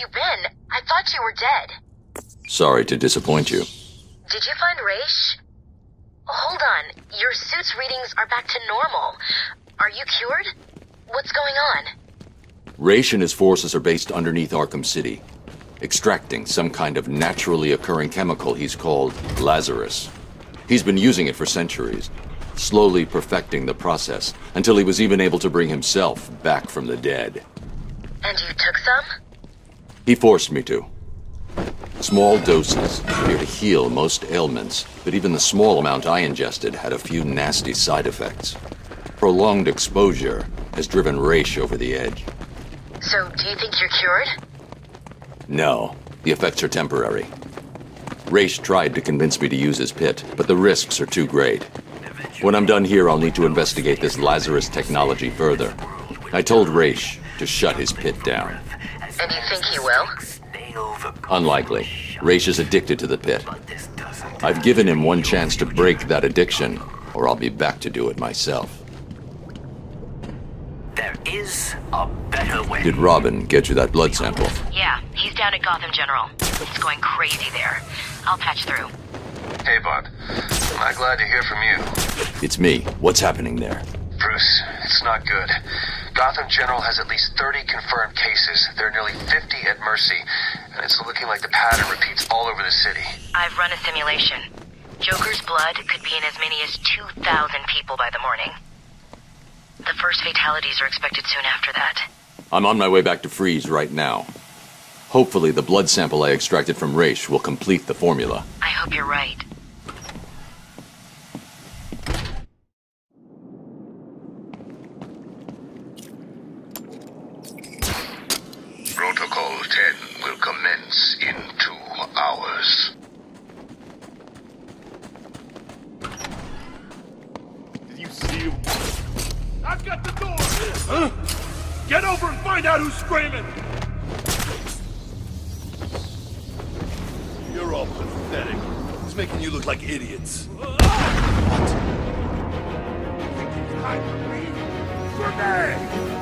you been? I thought you were dead. Sorry to disappoint you. Did you find Raish? Hold on. Your suit's readings are back to normal. Are you cured? What's going on? Raish and his forces are based underneath Arkham City, extracting some kind of naturally occurring chemical he's called Lazarus. He's been using it for centuries, slowly perfecting the process, until he was even able to bring himself back from the dead. And you took some? He forced me to. Small doses appear to heal most ailments, but even the small amount I ingested had a few nasty side effects. Prolonged exposure has driven Raish over the edge. So, do you think you're cured? No, the effects are temporary. Raish tried to convince me to use his pit, but the risks are too great. When I'm done here, I'll need to investigate this Lazarus technology further. I told Raish to shut his pit down. And you think he will? Unlikely. Raish is addicted to the pit. I've given him one chance to break that addiction, or I'll be back to do it myself. There is a better way. Did Robin get you that blood sample? Yeah, he's down at Gotham General. He's going crazy there. I'll patch through. Hey, Bud. I'm glad to hear from you. It's me. What's happening there? Bruce, it's not good. Gotham General has at least 30 confirmed cases. There are nearly 50 at Mercy, and it's looking like the pattern repeats all over the city. I've run a simulation. Joker's blood could be in as many as 2,000 people by the morning. The first fatalities are expected soon after that. I'm on my way back to Freeze right now. Hopefully the blood sample I extracted from Raish will complete the formula. I hope you're right. Protocol 10 will commence in 2 hours. Did you see him? I've got the door! Huh? Get over and find out who's screaming! You're all pathetic. He's making you look like idiots. What? Think you can hide from me? Grenade!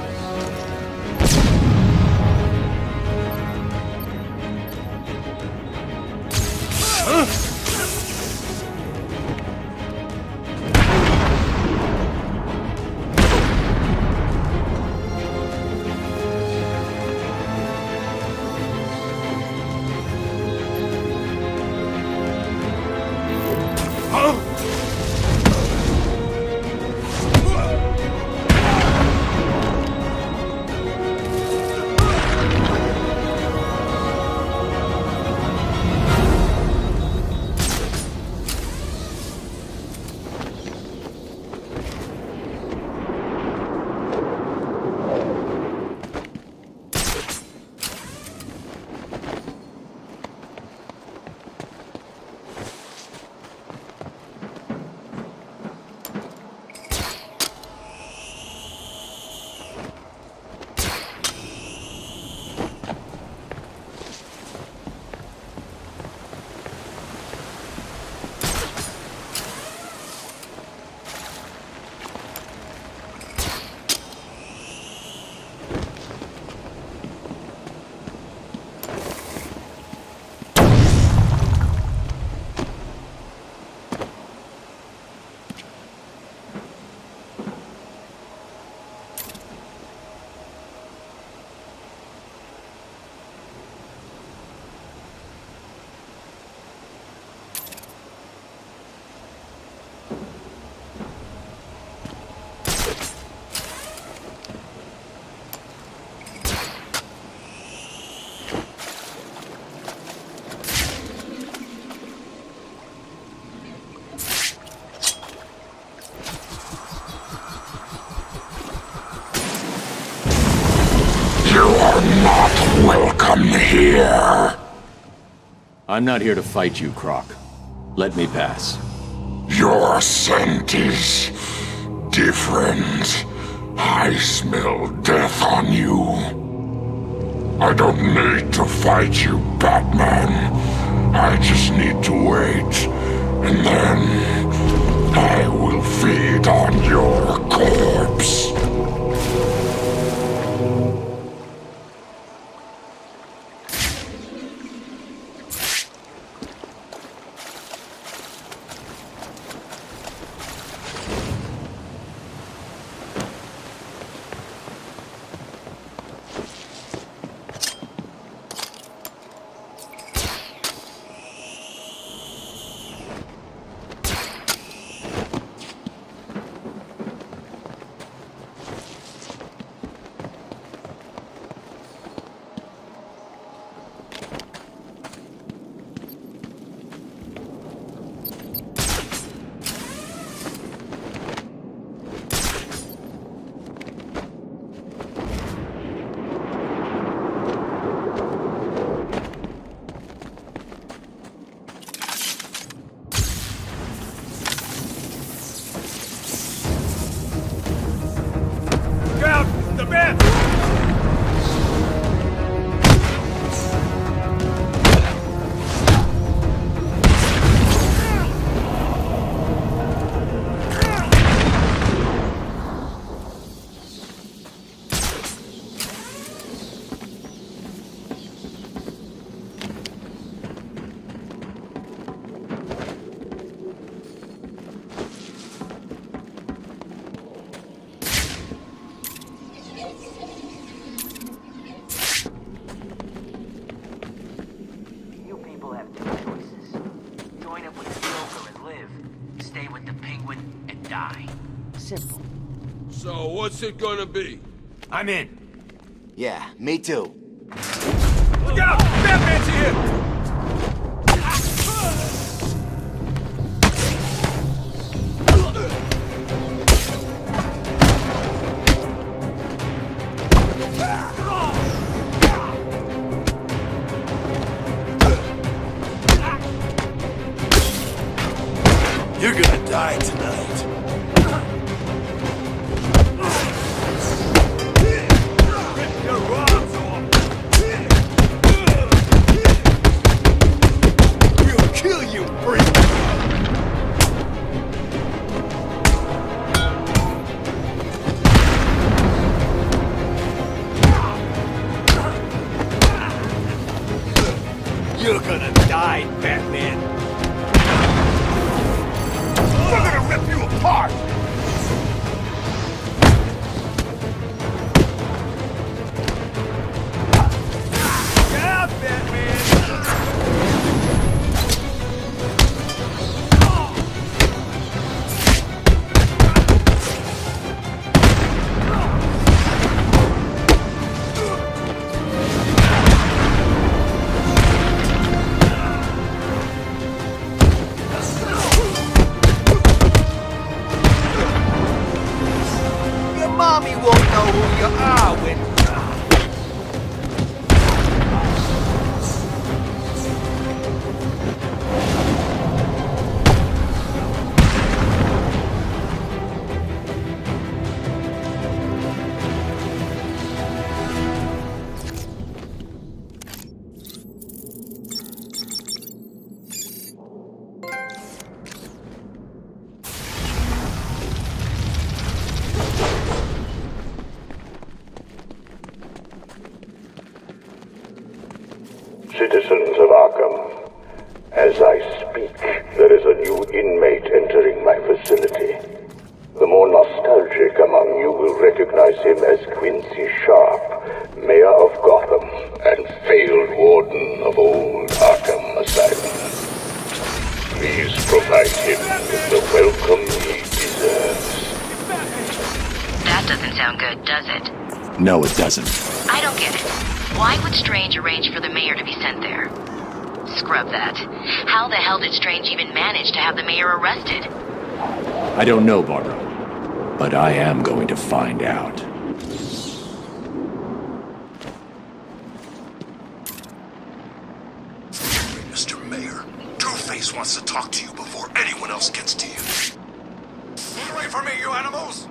Welcome here. I'm not here to fight you, Croc. Let me pass. Your scent is different. I smell death on you. I don't need to fight you, Batman. I just need to wait, and then I will feed on your corpse. Penguin, and die. Simple. So, what's it gonna be? I'm in. Yeah, me too. Look out! Batman's here! You're gonna die tonight. Rip your arms off! We'll kill you, freak! You're gonna die, Batman! We're gonna rip you apart! Get out, Batman! Your mommy won't know who you are when... Citizens of Arkham, as I speak, there is a new inmate entering my facility. The more nostalgic among you will recognize him as Quincy Sharp, Mayor of Gotham and failed warden of old Arkham Asylum. Please provide him with the welcome he deserves. That doesn't sound good, does it? No, it doesn't. I don't get it. Why would Strange arrange for the mayor to be sent there? Scrub that. How the hell did Strange even manage to have the mayor arrested? I don't know, Barbara. But I am going to find out. Mr. Mayor, Two-Face wants to talk to you before anyone else gets to you. Get away from me, you animals!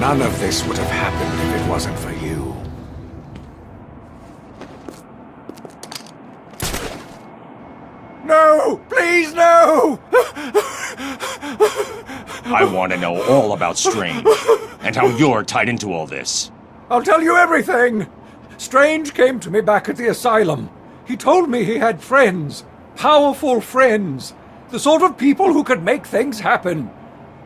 None of this would have happened if it wasn't for you. No! Please, no! I want to know all about Strange, and how you're tied into all this. I'll tell you everything! Strange came to me back at the asylum. He told me he had friends. Powerful friends. The sort of people who could make things happen.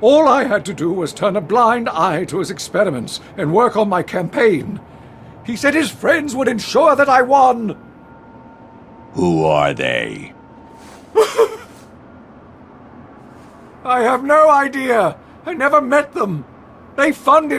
All I had to do was turn a blind eye to his experiments and work on my campaign. He said his friends would ensure that I won. Who are they? I have no idea. I never met them. They funded